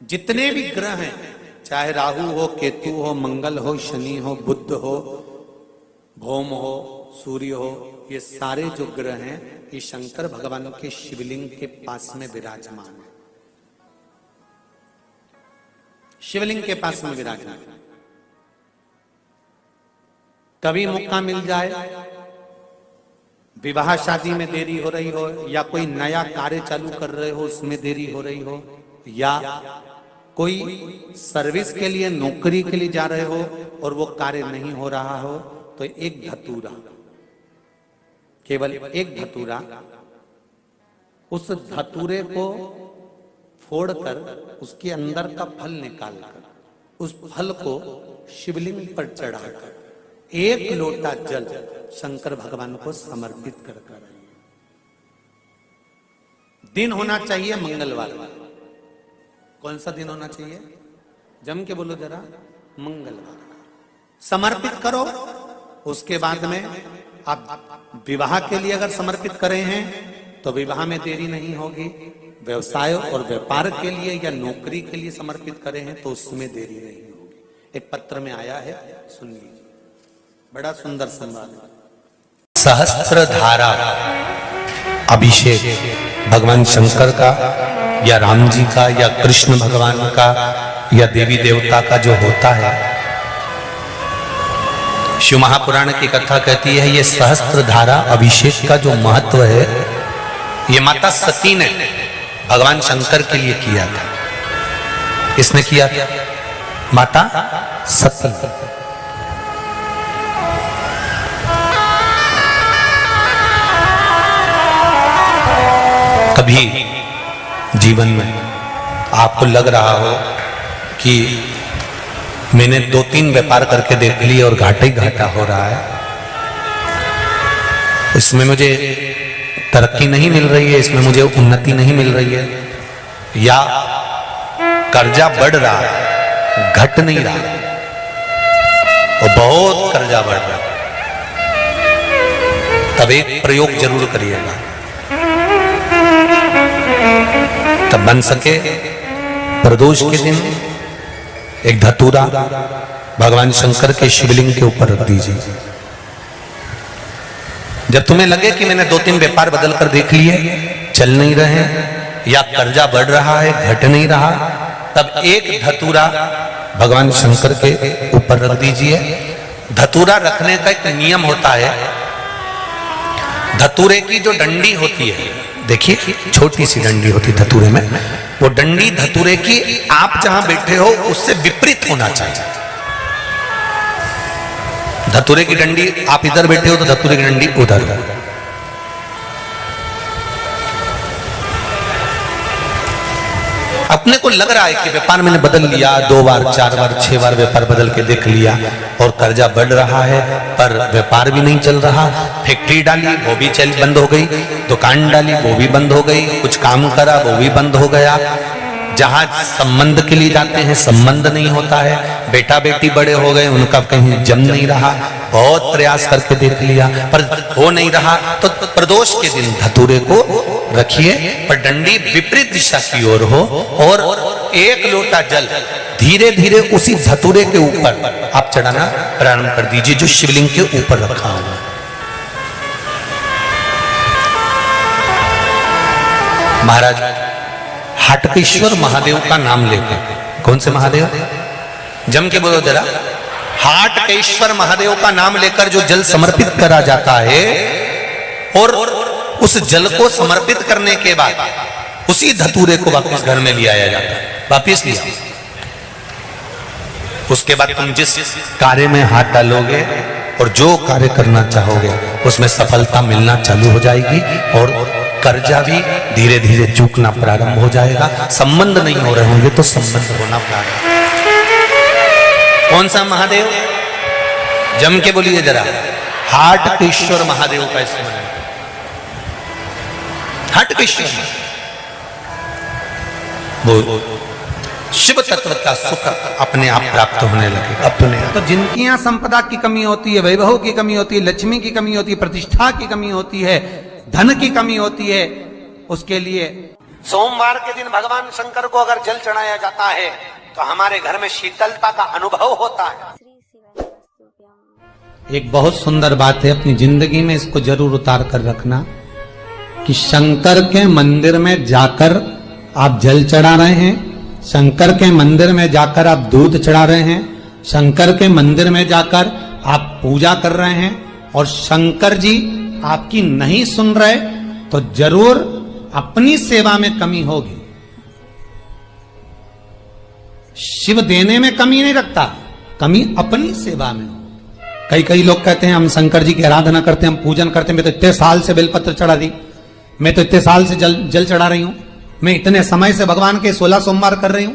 जितने भी ग्रह हैं, चाहे राहु हो, केतु हो, मंगल हो, शनि हो, बुध हो, भौम हो, सूर्य हो, ये सारे जो ग्रह हैं ये शंकर भगवान के शिवलिंग के पास में विराजमान है। शिवलिंग के पास में विराजमान। कभी मौका मिल जाए, विवाह शादी में देरी हो रही हो, या कोई नया कार्य चालू कर रहे हो उसमें देरी हो रही हो, या कोई सर्विस के लिए, नौकरी के लिए जा रहे हो और वो कार्य नहीं हो रहा हो, तो एक धतूरा, केवल एक धतूरा, उस धतूरे को फोड़कर उसके अंदर का फल निकालकर उस फल को शिवलिंग पर चढ़ाकर एक लोटा जल शंकर भगवान को समर्पित कर कर। दिन होना चाहिए मंगलवार। कौन सा दिन होना चाहिए? जम के बोलो जरा, मंगलवार। समर्पित करो। उसके बाद में आप विवाह के लिए अगर समर्पित करे हैं तो विवाह में देरी नहीं होगी। व्यवसाय और व्यापार के लिए या नौकरी के लिए समर्पित करे हैं तो उसमें देरी नहीं होगी। एक पत्र में आया है, सुनिए, बड़ा सुंदर संवाद। सहस्त्र धारा अभिषेक भगवान शंकर का या राम जी का या कृष्ण भगवान का या देवी देवता का जो होता है, शिव महापुराण की कथा कहती है ये सहस्त्र धारा अभिषेक का जो महत्व है ये माता सती ने भगवान शंकर के लिए किया था। किसने किया था? माता सती। कभी जीवन में आपको लग रहा हो कि मैंने 2-3 व्यापार करके देख लिए और घाटा ही घाटा हो रहा है, इसमें मुझे तरक्की नहीं मिल रही है, इसमें मुझे उन्नति नहीं मिल रही है, या कर्जा बढ़ रहा है, घट नहीं रहा और बहुत कर्जा बढ़ रहा है, तब एक प्रयोग जरूर करिएगा। तब बन सके प्रदोष के दिन एक धतूरा भगवान शंकर के शिवलिंग के ऊपर रख दीजिए। जब तुम्हें लगे कि मैंने 2-3 व्यापार बदल कर देख लिए, चल नहीं रहे या कर्जा बढ़ रहा है, घट नहीं रहा, तब एक धतूरा भगवान शंकर के ऊपर रख दीजिए। धतूरा रखने का एक नियम होता है। धतूरे की जो डंडी होती है, देखिए छोटी सी डंडी होती है धतूरे में, वो डंडी धतूरे की आप जहां बैठे हो उससे विपरीत होना चाहिए। धतूरे की डंडी आप इधर बैठे हो तो धतूरे की डंडी उधर हो। अपने को लग रहा है कि व्यापार मैंने बदल लिया, 2 बार 4 बार 6 बार व्यापार बदल के देख लिया और कर्जा बढ़ रहा है, पर व्यापार भी नहीं चल रहा। फैक्ट्री डाली वो भी बंद हो गई, दुकान डाली वो भी बंद हो गई, कुछ काम करा वो भी बंद हो गया। जहां संबंध के लिए जाते हैं संबंध नहीं होता है, बेटा बेटी बड़े हो गए उनका कहीं जम नहीं रहा, बहुत प्रयास करके देख लिया पर हो नहीं रहा। तो प्रदोष के दिन धतूरे को रखिए पर डंडी विपरीत दिशा की ओर हो और एक लोटा जल धीरे धीरे उसी धतूरे के ऊपर आप चढ़ाना प्रारंभ कर दीजिए जो शिवलिंग के ऊपर रखा हुआ। महाराज हाटकेश्वर महादेव का नाम लेकर, कौन से महादेव? जम के बोलो जरा, हाटकेश्वर महादेव का नाम लेकर जो जल समर्पित करा जाता है और उस जल को समर्पित करने के बाद उसी धतूरे को वापस घर में ले आया जाता है, वापस लिया। उसके बाद तुम जिस कार्य में हाथ डालोगे और जो कार्य करना चाहोगे उसमें सफलता मिलना चालू हो जाएगी और कर्जा भी धीरे धीरे चूकना प्रारंभ हो जाएगा। संबंध नहीं हो रहे होंगे तो संबंध होना प्रारंभ। कौन सा महादेव? जम के बोलिए जरा, हाटकेश्वर महादेव का स्मरण। हाटकेश्वर वो शिव तत्व का सुख अपने आप प्राप्त होने लगे अपने आप। तो जिनकी यहाँ संपदा की कमी होती है, वैभव की कमी होती है, लक्ष्मी की कमी होती है, प्रतिष्ठा की कमी होती है, धन की कमी होती है, उसके लिए सोमवार के दिन भगवान शंकर को अगर जल चढ़ाया जाता है तो हमारे घर में शीतलता का अनुभव होता है। एक बहुत सुंदर बात है, अपनी जिंदगी में इसको जरूर उतार कर रखना कि शंकर के मंदिर में जाकर आप जल चढ़ा रहे हैं, शंकर के मंदिर में जाकर आप दूध चढ़ा रहे हैं, शंकर के मंदिर में जाकर आप पूजा कर रहे हैं और शंकर जी आपकी नहीं सुन रहे तो जरूर अपनी सेवा में कमी होगी। शिव देने में कमी नहीं रखता, कमी अपनी सेवा में हो। कई लोग कहते हैं हम शंकर जी की आराधना करते हैं, हम पूजन करते हैं, मैं तो इतने साल से बेलपत्र चढ़ा दी, मैं तो इतने साल से जल चढ़ा रही हूं, मैं इतने समय से भगवान के 16 सोमवार कर रही हूं,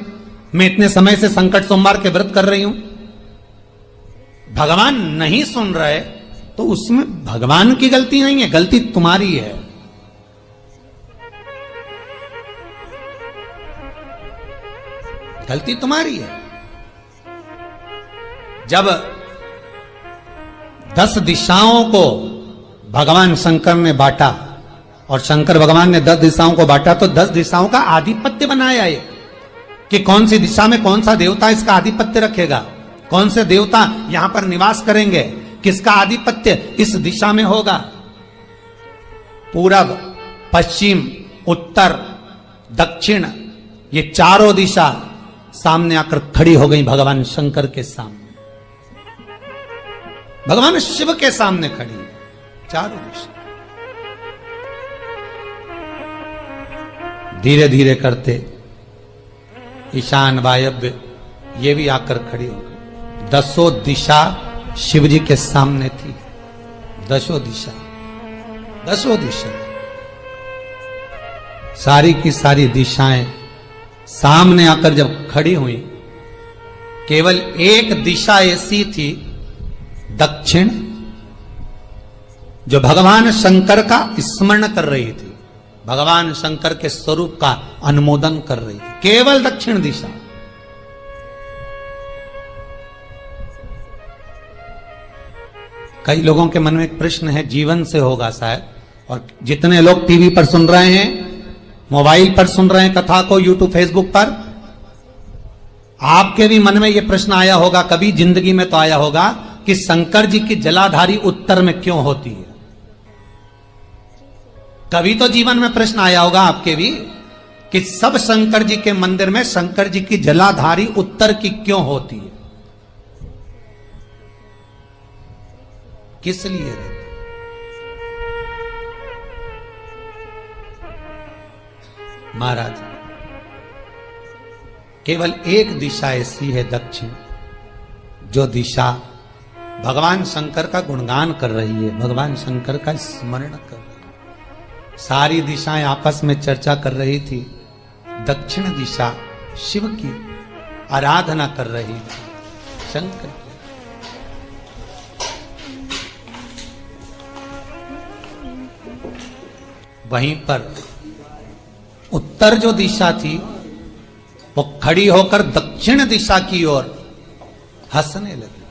मैं इतने समय से संकट सोमवार के व्रत कर रही हूं। भगवान नहीं सुन रहे तो उसमें भगवान की गलती नहीं है, गलती तुम्हारी है। गलती तुम्हारी है। जब 10 दिशाओं को भगवान शंकर ने बांटा और शंकर भगवान ने 10 दिशाओं को बांटा तो 10 दिशाओं का आधिपत्य बनाया ये कि कौन सी दिशा में कौन सा देवता इसका आधिपत्य रखेगा, कौन से देवता यहां पर निवास करेंगे, किसका आधिपत्य इस दिशा में होगा। पूरब, पश्चिम, उत्तर, दक्षिण, ये चारों दिशा सामने आकर खड़ी हो गई भगवान शंकर के सामने, भगवान शिव के सामने खड़ी, चारों दिशा। धीरे धीरे करते ईशान, वायव्य ये भी आकर खड़ी हो गई। 10 दिशा शिव जी के सामने थी, 10 दिशा, 10 दिशा, सारी की सारी दिशाएं सामने आकर जब खड़ी हुई, केवल एक दिशा ऐसी थी दक्षिण, जो भगवान शंकर का स्मरण कर रही थी, भगवान शंकर के स्वरूप का अनुमोदन कर रही थी, केवल दक्षिण दिशा। कई लोगों के मन में एक प्रश्न है, जीवन से होगा शायद, और जितने लोग टीवी पर सुन रहे हैं, मोबाइल पर सुन रहे हैं कथा को, यूट्यूब, फेसबुक पर, आपके भी मन में यह प्रश्न आया होगा, कभी जिंदगी में तो आया होगा कि शंकर जी की जलाधारी उत्तर में क्यों होती है। कभी तो जीवन में प्रश्न आया होगा आपके भी कि सब शंकर जी के मंदिर में शंकर जी की जलाधारी उत्तर की क्यों होती है, किस लिए रहती? महाराज, केवल एक दिशा ऐसी है दक्षिण, जो दिशा भगवान शंकर का गुणगान कर रही है, भगवान शंकर का स्मरण कर रही है। सारी दिशाएं आपस में चर्चा कर रही थी, दक्षिण दिशा शिव की आराधना कर रही थी, शंकर की। वहीं पर उत्तर जो दिशा थी वो खड़ी होकर दक्षिण दिशा की ओर हंसने लगी।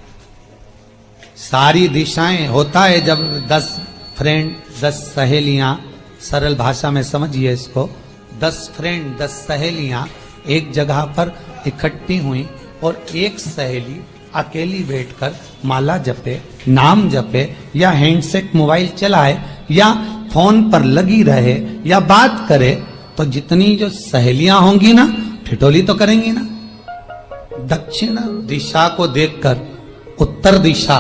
सारी दिशाएं, होता है जब 10 फ्रेंड, 10 सहेलियां, सरल भाषा में समझिए इसको, 10 फ्रेंड, 10 सहेलियां एक जगह पर इकट्ठी हुई और एक सहेली अकेली बैठकर माला जपे, नाम जपे, या हैंडसेट मोबाइल चलाए, या फोन पर लगी रहे, या बात करे, तो जितनी जो सहेलियां होंगी ना, ठिठोली तो करेंगी ना। दक्षिण दिशा को देखकर उत्तर दिशा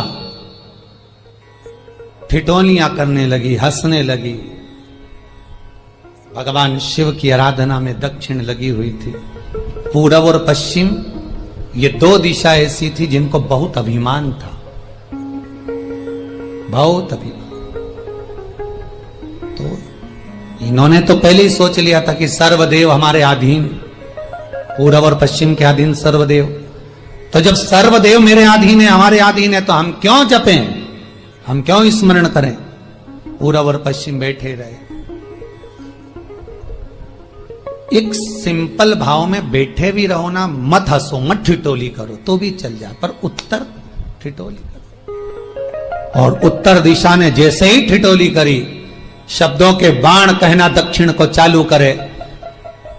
ठिठोलियां करने लगी, हंसने लगी। भगवान शिव की आराधना में दक्षिण लगी हुई थी। पूरब और पश्चिम, ये 2 दिशा ऐसी थी जिनको बहुत अभिमान था, बहुत अभिमान। तो इन्होंने तो पहले ही सोच लिया था कि सर्वदेव हमारे अधीन, पूरब और पश्चिम के अधीन सर्वदेव। तो जब सर्वदेव मेरे अधीन है, हमारे अधीन है, तो हम क्यों जपें, हम क्यों स्मरण करें। पूरब और पश्चिम बैठे रहे। एक सिंपल भाव में बैठे भी रहो ना, मत हंसो, मत ठिठोली करो तो भी चल जाए, पर उत्तर ठिठोली करो। और उत्तर दिशा ने जैसे ही ठिठोली करी, शब्दों के बाण कहना दक्षिण को चालू करे,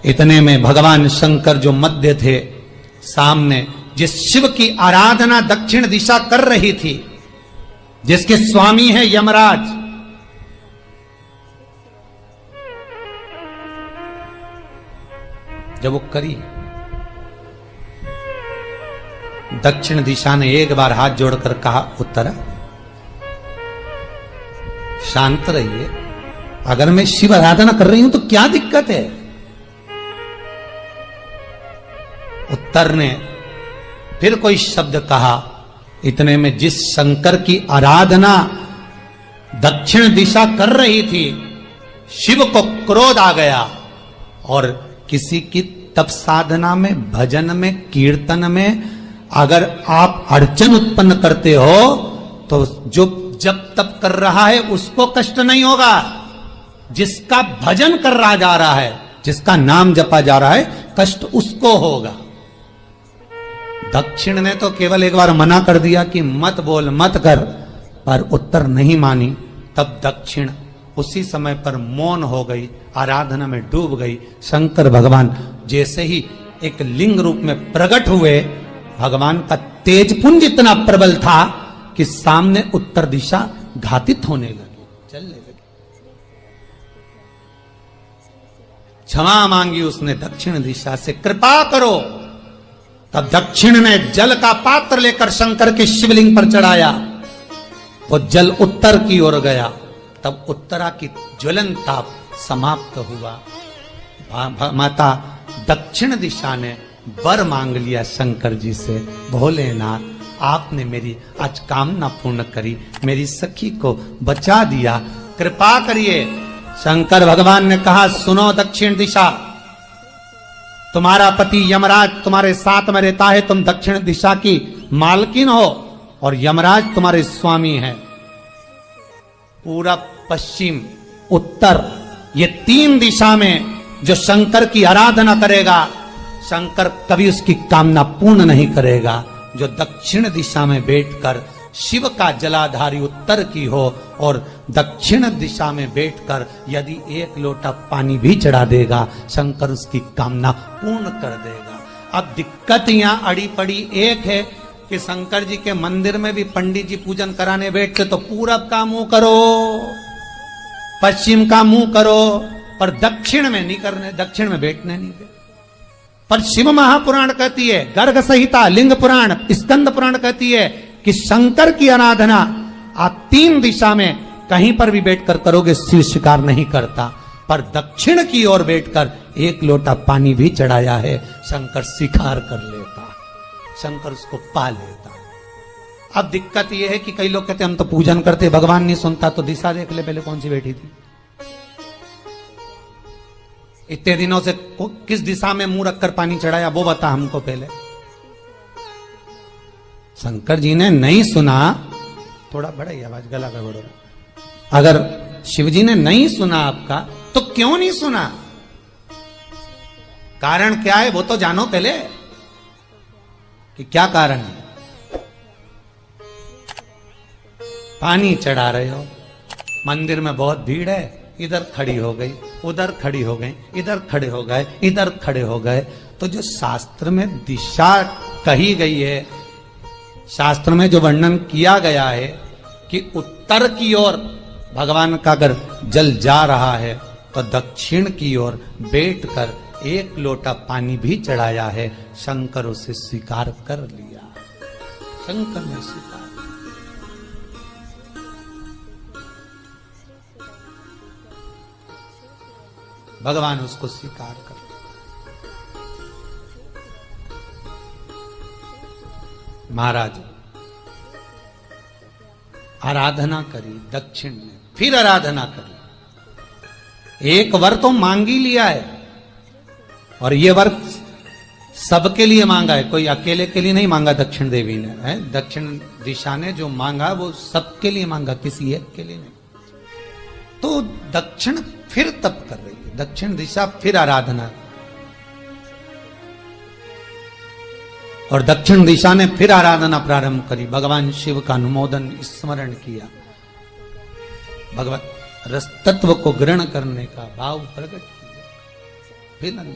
इतने में भगवान शंकर जो मध्य थे, सामने जिस शिव की आराधना दक्षिण दिशा कर रही थी, जिसके स्वामी है यमराज, जब वो करी, दक्षिण दिशा ने एक बार हाथ जोड़कर कहा, उत्तरा शांत रहिए, अगर मैं शिव आराधना कर रही हूं तो क्या दिक्कत है। उत्तर ने फिर कोई शब्द कहा, इतने में जिस शंकर की आराधना दक्षिण दिशा कर रही थी, शिव को क्रोध आ गया और किसी की तप साधना में, भजन में, कीर्तन में अगर आप अड़चन उत्पन्न करते हो तो जो जब तप कर रहा है उसको कष्ट नहीं होगा, जिसका भजन कर रहा जा रहा है, जिसका नाम जपा जा रहा है, कष्ट उसको होगा। दक्षिण ने तो केवल एक बार मना कर दिया कि मत बोल, मत कर, पर उत्तर नहीं मानी। तब दक्षिण उसी समय पर मौन हो गई, आराधना में डूब गई। शंकर भगवान जैसे ही एक लिंग रूप में प्रकट हुए, भगवान का तेजपुंज इतना प्रबल था कि सामने उत्तर दिशा घातित होने लगी, चलने लगी। क्षमा मांगी उसने दक्षिण दिशा से, कृपा करो। तब दक्षिण ने जल का पात्र लेकर शंकर के शिवलिंग पर चढ़ाया, वो जल उत्तर की ओर गया। तब उत्तरा की ज्वलन ताप समाप्त हुआ। माता दक्षिण दिशा ने वर मांग लिया शंकर जी से, भोलेनाथ आपने मेरी आज कामना पूर्ण करी, मेरी सखी को बचा दिया, कृपा करिए। शंकर भगवान ने कहा, सुनो दक्षिण दिशा, तुम्हारा पति यमराज तुम्हारे साथ में रहता है, तुम दक्षिण दिशा की मालकिन हो और यमराज तुम्हारे स्वामी है। पूरब, पश्चिम, उत्तर, ये तीन दिशा में जो शंकर की आराधना करेगा, शंकर कभी उसकी कामना पूर्ण नहीं करेगा। जो दक्षिण दिशा में बैठकर शिव का जलाधारी उत्तर की हो और दक्षिण दिशा में बैठकर यदि एक लोटा पानी भी चढ़ा देगा, शंकर उसकी कामना पूर्ण कर देगा। अब दिक्कत यहां अड़ी पड़ी एक है कि शंकर जी के मंदिर में भी पंडित जी पूजन कराने बैठते तो पूरब का मुंह करो, पश्चिम का मुंह करो, पर दक्षिण में नहीं करने, दक्षिण में बैठने नहीं दे। पर शिव महापुराण कहती है, गर्ग संहिता, लिंग पुराण, स्कंद पुराण कहती है कि शंकर की आराधना आप तीन दिशा में कहीं पर भी बैठकर करोगे, शिव स्वीकार नहीं करता। पर दक्षिण की ओर बैठकर एक लोटा पानी भी चढ़ाया है, शंकर स्वीकार कर लेता, शंकर उसको पा लेता। अब दिक्कत यह है कि कई लोग कहते हम तो पूजन करते, भगवान नहीं सुनता, तो दिशा देख ले पहले कौन सी बैठी थी, इतने दिनों से किस दिशा में मुंह रखकर पानी चढ़ाया, वो बता हमको पहले। शंकर जी ने नहीं सुना, थोड़ा बढ़ाई आवाज, गला का बढ़ो। अगर शिव जी ने नहीं सुना आपका, तो क्यों नहीं सुना, कारण क्या है वो तो जानो पहले कि क्या कारण है। पानी चढ़ा रहे हो, मंदिर में बहुत भीड़ है, इधर खड़ी हो गई, उधर खड़ी हो गई, इधर खड़े हो गए, इधर खड़े हो गए, तो जो शास्त्र में दिशा कही गई है, शास्त्र में जो वर्णन किया गया है कि उत्तर की ओर भगवान का अगर जल जा रहा है तो दक्षिण की ओर बैठकर एक लोटा पानी भी चढ़ाया है, शंकर उसे स्वीकार कर लिया, शंकर ने स्वीकार। भगवान उसको स्वीकार कर। महाराज आराधना करी दक्षिण में, फिर आराधना करी, एक वर तो मांग ही लिया है और ये वर सबके लिए मांगा है, कोई अकेले के लिए नहीं मांगा दक्षिण देवी ने, है दक्षिण दिशा ने जो मांगा वो सबके लिए मांगा, किसी एक के लिए नहीं। तो दक्षिण फिर तप कर रही है, दक्षिण दिशा फिर आराधना, और दक्षिण दिशा ने फिर आराधना प्रारंभ करी, भगवान शिव का अनुमोदन स्मरण किया, भगवत रस तत्व को ग्रहण करने का भाव प्रकट किया। फिर अन्न।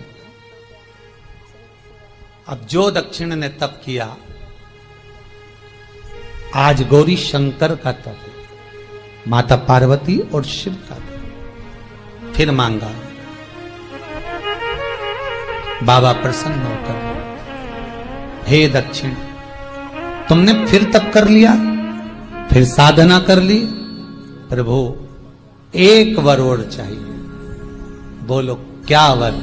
अब जो दक्षिण ने तप किया, आज गौरी शंकर का तप है, माता पार्वती और शिव का तप। फिर मांगा, बाबा प्रसन्न होकर, हे दक्षिण, तुमने फिर तप कर लिया, फिर साधना कर ली, प्रभु एक वर और चाहिए। बोलो क्या वर,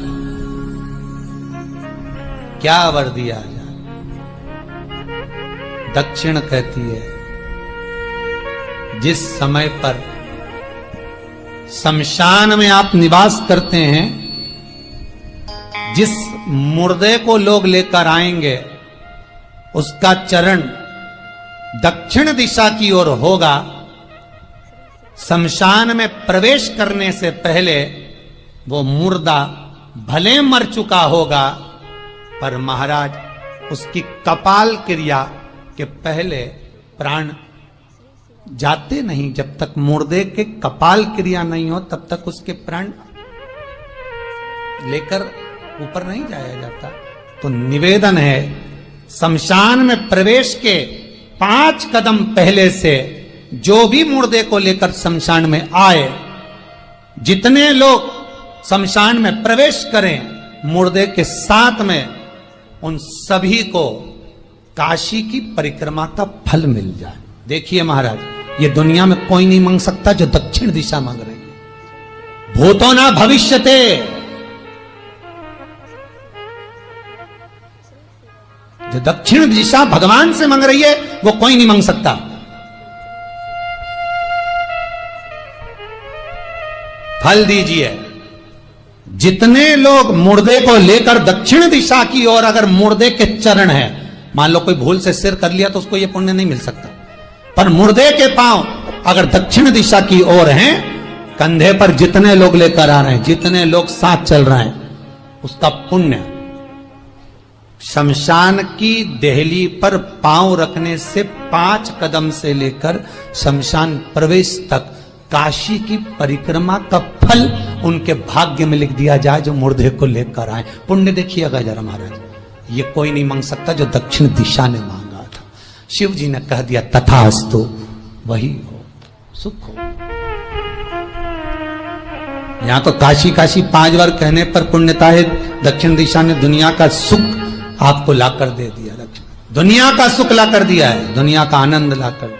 क्या वर दिया जाए? दक्षिण कहती है, जिस समय पर शमशान में आप निवास करते हैं, जिस मुर्दे को लोग लेकर आएंगे, उसका चरण दक्षिण दिशा की ओर होगा। शमशान में प्रवेश करने से पहले वो मुर्दा भले मर चुका होगा, पर महाराज उसकी कपाल क्रिया के पहले प्राण जाते नहीं। जब तक मुर्दे के कपाल क्रिया नहीं हो, तब तक उसके प्राण लेकर ऊपर नहीं जाया जाता। तो निवेदन है, शमशान में प्रवेश के 5 कदम पहले से जो भी मुर्दे को लेकर शमशान में आए, जितने लोग शमशान में प्रवेश करें मुर्दे के साथ में, उन सभी को काशी की परिक्रमा का फल मिल जाए। देखिए महाराज, ये दुनिया में कोई नहीं मांग सकता जो दक्षिण दिशा मांग रहे हैं। भूतो ना भविष्यते, जो दक्षिण दिशा भगवान से मांग रही है वो कोई नहीं मांग सकता। फल दीजिए। जितने लोग मुर्दे को लेकर दक्षिण दिशा की ओर, अगर मुर्दे के चरण है, मान लो कोई भूल से सिर कर लिया तो उसको ये पुण्य नहीं मिल सकता, पर मुर्दे के पांव अगर दक्षिण दिशा की ओर हैं, कंधे पर जितने लोग लेकर आ रहे हैं, जितने लोग साथ चल रहे हैं, उसका पुण्य शमशान की देहली पर पांव रखने से 5 कदम से लेकर शमशान प्रवेश तक काशी की परिक्रमा का फल उनके भाग्य में लिख दिया जाए, जो मुर्दे को लेकर आए। पुण्य देखिएगा जरा महाराज, ये कोई नहीं मांग सकता जो दक्षिण दिशा ने मांगा था। शिव जी ने कह दिया तथास्तु, वही हो, सुख हो। यहां तो काशी काशी 5 बार कहने पर पुण्यता है। दक्षिण दिशा ने दुनिया का सुख आपको लाकर दे दिया, दुनिया का सुख लाकर दिया है, दुनिया का आनंद लाकर।